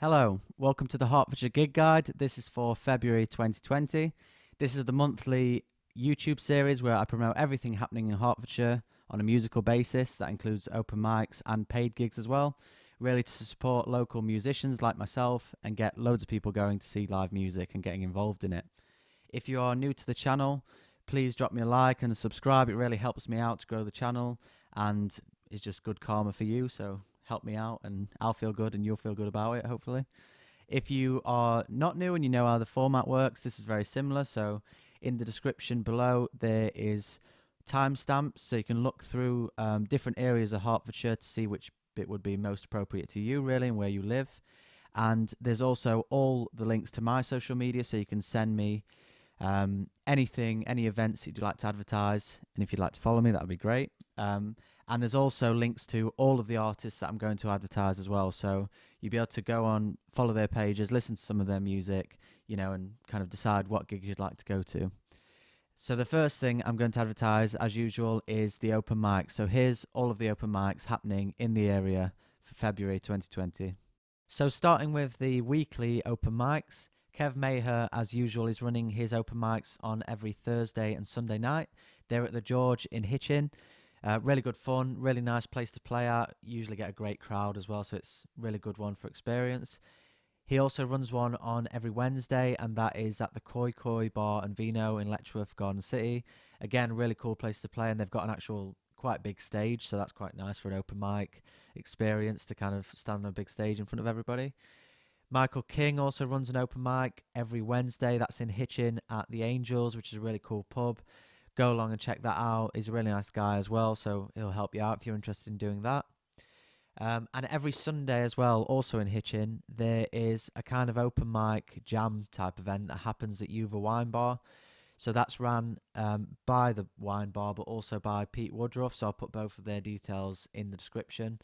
Hello, welcome to the Hertfordshire Gig Guide. This is for February 2020. This is the monthly YouTube series where I promote everything happening in Hertfordshire on a musical basis. That includes open mics and paid gigs as well, really to support local musicians like myself and get loads of people going to see live music and getting involved in it. If you are new to the channel, please drop me a like and a subscribe. It really helps me out to grow the channel and it's just good karma for you, so help me out and I'll feel good and you'll feel good about it, hopefully. If you are not new and you know how the format works, this is very similar. So in the description below there is timestamps, so you can look through different areas of Hertfordshire to see which bit would be most appropriate to you really and where you live. And there's also all the links to my social media, so you can send me anything, any events that you'd like to advertise, and if you'd like to follow me, that would be great. And there's also links to all of the artists that I'm going to advertise as well, so you'll be able to go on, follow their pages, listen to some of their music, and kind of decide what gigs you'd like to go to. So the first thing I'm going to advertise, as usual, is the open mic. So here's all of the open mics happening in the area for February 2020. So starting with the weekly open mics, Kev Maher, as usual, is running his open mics on every Thursday and Sunday night. They're at the George in Hitchin. Really good fun, really nice place to play at. Usually get a great crowd as well, so it's a really good one for experience. He also runs one on every Wednesday, and that is at the Koi Koi Bar and Vino in Letchworth Garden City. Again, really cool place to play, and they've got an actual quite big stage, so that's quite nice for an open mic experience to kind of stand on a big stage in front of everybody. Michael King also runs an open mic every Wednesday. That's in Hitchin at the Angels, which is a really cool pub. Go along and check that out. He's a really nice guy as well, so he'll help you out if you're interested in doing that. And every Sunday as well, also in Hitchin, there is a kind of open mic jam type event that happens at Uva Wine Bar. So that's ran by the wine bar, but also by Pete Woodruff. So I'll put both of their details in the description.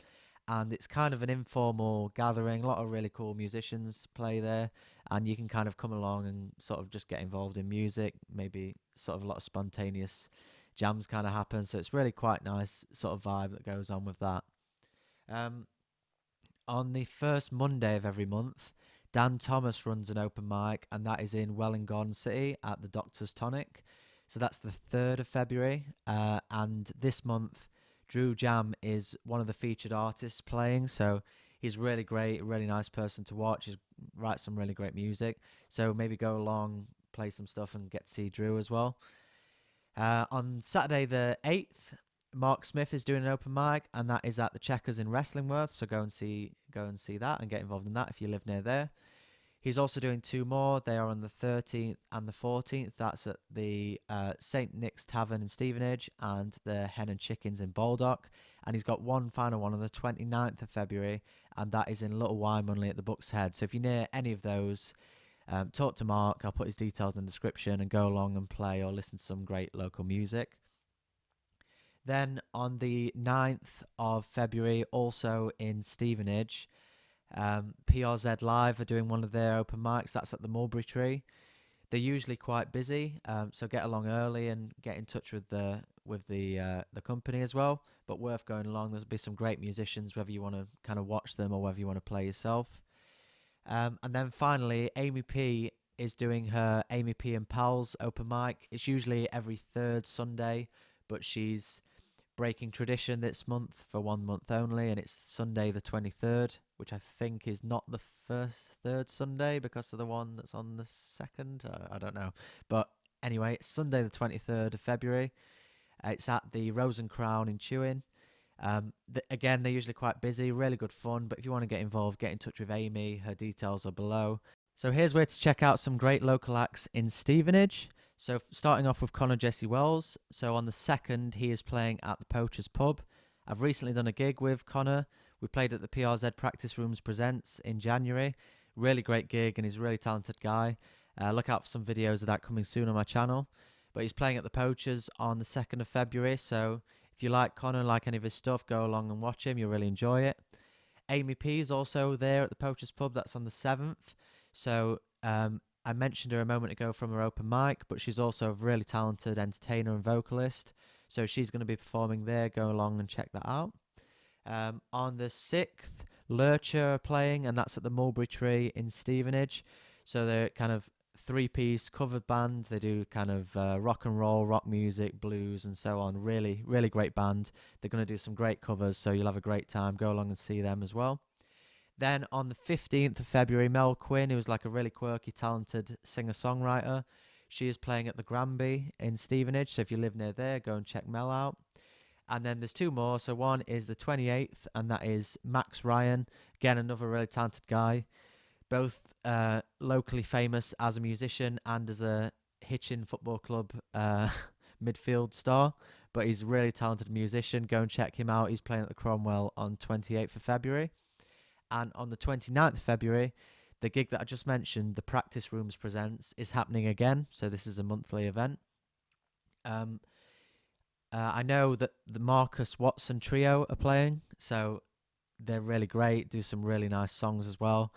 And it's kind of an informal gathering. A lot of really cool musicians play there, and you can kind of come along and sort of just get involved in music. Maybe sort of a lot of spontaneous jams kind of happen. So it's really quite nice sort of vibe that goes on with that. On the first Monday of every month, Dan Thomas runs an open mic, and that is in Welwyn Garden City at the Doctor's Tonic. So that's the 3rd of February. And this month, Drew Jam is one of the featured artists playing, so he's really great, a really nice person to watch. He writes some really great music, so maybe go along, play some stuff, and get to see Drew as well. On Saturday the 8th, Mark Smith is doing an open mic, and that is at the Checkers in Wrestlingworth, so go and see that and get involved in that if you live near there. He's also doing 2 more. They are on the 13th and the 14th. That's at the St Nick's Tavern in Stevenage and the Hen and Chickens in Baldock. And he's got one final one on the 29th of February, and that is in Little Wymondley at the Buck's Head. So if you're near any of those, talk to Mark. I'll put his details in the description and go along and play or listen to some great local music. Then on the 9th of February, also in Stevenage, PRZ Live are doing one of their open mics. That's at the Mulberry Tree. They're usually quite busy, so get along early and get in touch with the company as well. But worth going along. There'll be some great musicians, whether you want to kind of watch them or whether you want to play yourself. And then finally, Amy P is doing her Amy P and Pals open mic. It's usually every 3rd Sunday, but she's breaking tradition this month for 1 month only, and it's Sunday the 23rd, which I think is not the third Sunday because of the one that's on the 2nd. I don't know, but anyway, it's Sunday the 23rd of February. It's at the Rose and Crown in Chewin. Again, they're usually quite busy, really good fun, but if you want to get involved, get in touch with Amy. Her details are below. So here's where to check out some great local acts in Stevenage. So starting off with Connor Jesse Wells. So on the 2nd, he is playing at the Poacher's Pub. I've recently done a gig with Connor. We played at the PRZ Practice Rooms Presents in January. Really great gig, and he's a really talented guy. Look out for some videos of that coming soon on my channel. But he's playing at the Poachers on the 2nd of February. So if you like Connor, like any of his stuff, go along and watch him. You'll really enjoy it. Amy P is also there at the Poacher's Pub. That's on the 7th. So I mentioned her a moment ago from her open mic, but she's also a really talented entertainer and vocalist. So she's going to be performing there. Go along and check that out. On the 6th, Lurcher are playing, and that's at the Mulberry Tree in Stevenage. So they're kind of three-piece covered band. They do kind of rock and roll, rock music, blues, and so on. Really, really great band. They're going to do some great covers, so you'll have a great time. Go along and see them as well. Then on the 15th of February, Mel Quinn, who is like a really quirky, talented singer-songwriter, she is playing at the Granby in Stevenage. So if you live near there, go and check Mel out. And then there's two more. So one is the 28th, and that is Max Ryan. Again, another really talented guy. Both locally famous as a musician and as a Hitchin Football Club midfield star. But he's a really talented musician. Go and check him out. He's playing at the Cromwell on 28th of February. And on the 29th of February, the gig that I just mentioned, the Practice Rooms Presents, is happening again. So this is a monthly event. I know that the Marcus Watson Trio are playing, so they're really great, do some really nice songs as well.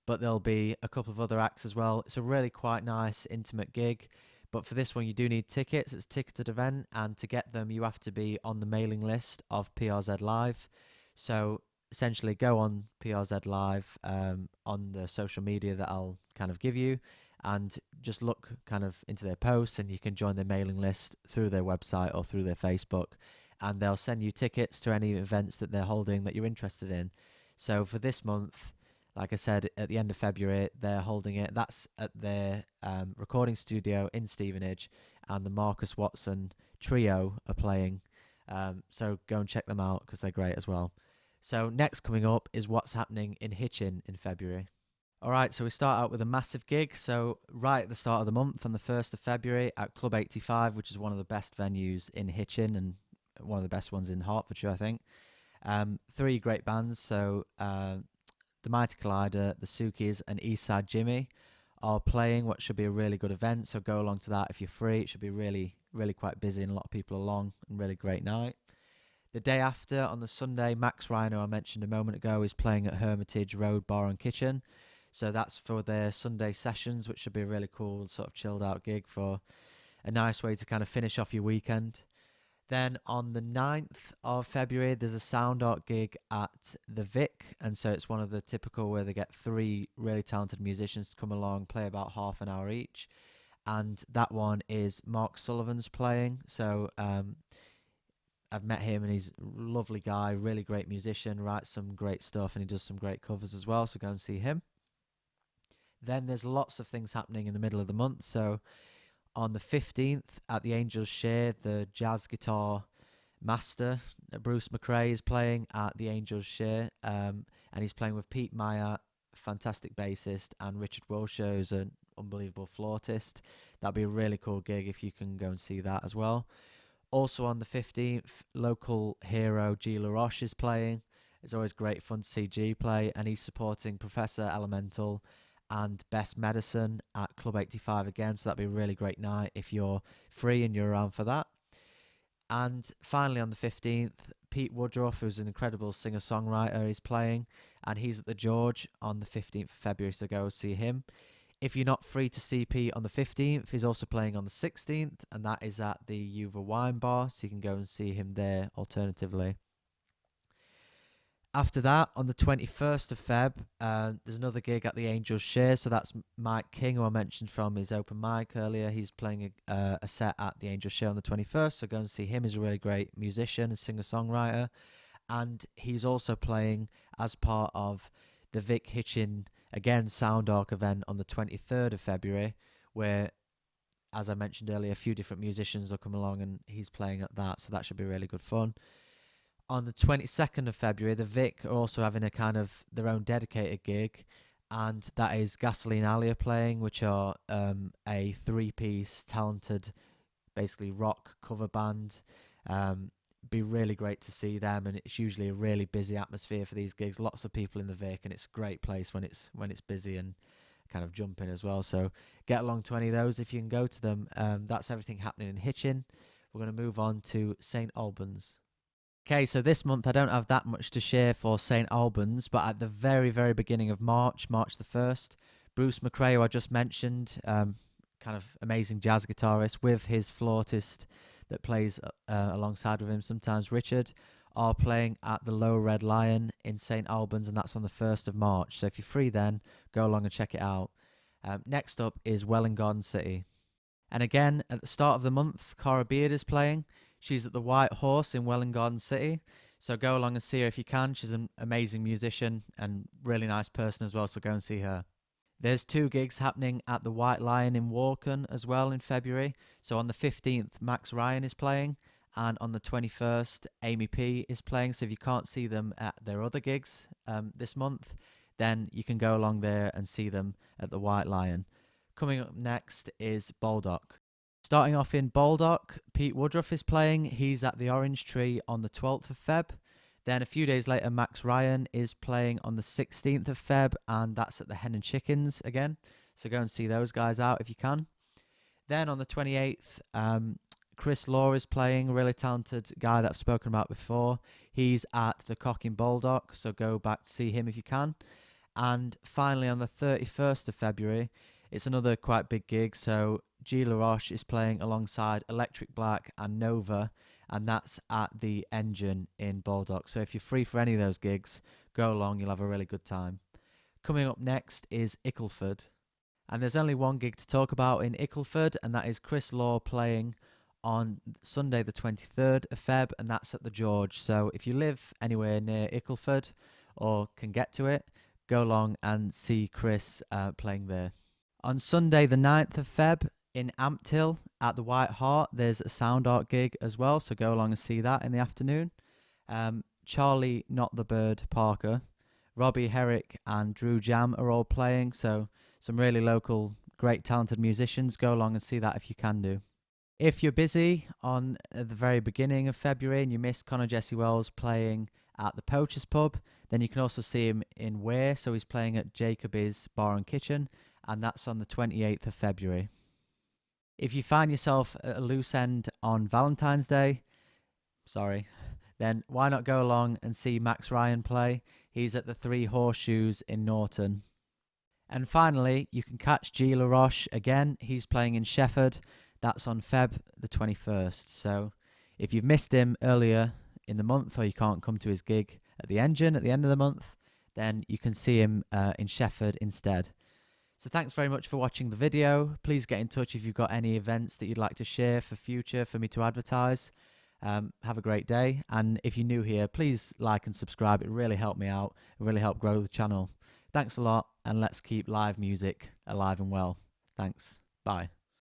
But there'll be a couple of other acts as well. It's a really quite nice, intimate gig. But for this one, you do need tickets. It's a ticketed event, and to get them, you have to be on the mailing list of PRZ Live. So essentially, go on PRZ Live on the social media that I'll kind of give you, and just look kind of into their posts, and you can join their mailing list through their website or through their Facebook, and they'll send you tickets to any events that they're holding that you're interested in. So for this month, like I said, at the end of February, they're holding it. That's at their recording studio in Stevenage, and the Marcus Watson Trio are playing. So go and check them out because they're great as well. So next coming up is what's happening in Hitchin in February. All right, so we start out with a massive gig. So right at the start of the month, on the 1st of February, at Club 85, which is one of the best venues in Hitchin and one of the best ones in Hertfordshire, I think. Three great bands. So the Mighty Collider, the Sukis, and Eastside Jimmy are playing what should be a really good event. So go along to that if you're free. It should be really, really quite busy and a lot of people along, and really great night. The day after, on the Sunday, Max Ryan, who I mentioned a moment ago, is playing at Hermitage Road Bar and Kitchen. So that's for their Sunday sessions, which should be a really cool sort of chilled out gig for a nice way to kind of finish off your weekend. Then on the 9th of February, there's a sound art gig at the Vic. And so it's one of the typical where they get three really talented musicians to come along, play about half an hour each. And that one is Mark Sullivan's playing. So I've met him, and he's a lovely guy, really great musician, writes some great stuff, and he does some great covers as well. So go and see him. Then there's lots of things happening in the middle of the month. So on the 15th at the Angels Share, the jazz guitar master, Bruce McRae, is playing at the Angels Share. And he's playing with Pete Meyer, fantastic bassist, and Richard Wilshire, who's an unbelievable flautist. That'd be a really cool gig if you can go and see that as well. Also on the 15th, local hero G. LaRoche is playing. It's always great fun to see G play, and he's supporting Professor Elemental and Best Medicine at Club 85 again, so that'd be a really great night if you're free and you're around for that. And finally on the 15th, Pete Woodruff, who's an incredible singer-songwriter, is playing, and he's at the George on the 15th of February, so go see him. If you're not free to see Pete on the 15th, he's also playing on the 16th, and that is at the Yuva Wine Bar, so you can go and see him there alternatively. After that, on the 21st of Feb, there's another gig at the Angels Share. So that's Mike King, who I mentioned from his open mic earlier. He's playing a set at the Angels Share on the 21st. So go and see him. He's a really great musician and singer-songwriter. And he's also playing as part of the Vic Hitchin, again, Sound Arc event on the 23rd of February, where, as I mentioned earlier, a few different musicians will come along, and he's playing at that. So that should be really good fun. On the 22nd of February, the Vic are also having a kind of their own dedicated gig, and that is Gasoline Alley are playing, which are a three-piece talented, basically rock cover band. Be really great to see them, and it's usually a really busy atmosphere for these gigs. Lots of people in the Vic, and it's a great place when it's busy and kind of jumping as well. So get along to any of those if you can go to them. That's everything happening in Hitchin. We're going to move on to St Albans. Okay, so this month I don't have that much to share for St Albans, but at the very, very beginning of March the 1st, Bruce McRae, who I just mentioned, kind of amazing jazz guitarist, with his flautist that plays alongside with him sometimes, Richard, are playing at the Low Red Lion in St Albans, and that's on the 1st of March. So if you're free then, go along and check it out. Next up is Welwyn Garden City. And again, at the start of the month, Cara Beard is playing. She's at the White Horse in Welwyn Garden City. So go along and see her if you can. She's an amazing musician and really nice person as well, so go and see her. There's 2 gigs happening at the White Lion in Walkern as well in February. So on the 15th, Max Ryan is playing, and on the 21st, Amy P is playing. So if you can't see them at their other gigs this month, then you can go along there and see them at the White Lion. Coming up next is Baldock. Starting off in Baldock, Pete Woodruff is playing. He's at the Orange Tree on the 12th of Feb. Then a few days later, Max Ryan is playing on the 16th of Feb, and that's at the Hen and Chickens again. So go and see those guys out if you can. Then on the 28th, Chris Law is playing, a really talented guy that I've spoken about before. He's at the Cock in Baldock, so go back to see him if you can. And finally, on the 31st of February, it's another quite big gig. So G. LaRoche is playing alongside Electric Black and Nova, and that's at the Engine in Baldock. So if you're free for any of those gigs, go along, you'll have a really good time. Coming up next is Ickleford. And there's only one gig to talk about in Ickleford, and that is Chris Law playing on Sunday the 23rd of Feb, and that's at the George. So if you live anywhere near Ickleford or can get to it, go along and see Chris playing there. On Sunday the 9th of Feb in Ampthill at the White Hart, there's a sound art gig as well, so go along and see that in the afternoon. Charlie Not the Bird Parker, Robbie Herrick and Drew Jam are all playing, so some really local, great talented musicians. Go along and see that if you can do. If you're busy at the very beginning of February and you miss Conor Jesse Wells playing at the Poacher's Pub, then you can also see him in Ware, so he's playing at Jacoby's Bar and Kitchen, and that's on the 28th of February. If you find yourself at a loose end on Valentine's Day, then why not go along and see Max Ryan play? He's at the Three Horseshoes in Norton. And finally, you can catch G. LaRoche again. He's playing in Shefford. That's on Feb the 21st. So if you've missed him earlier in the month, or you can't come to his gig at the Engine at the end of the month, then you can see him in Shefford instead. So thanks very much for watching the video. Please get in touch if you've got any events that you'd like to share for future for me to advertise. Have a great day. And if you're new here, please like and subscribe. It really helped me out. It really helped grow the channel. Thanks a lot, and let's keep live music alive and well. Thanks. Bye.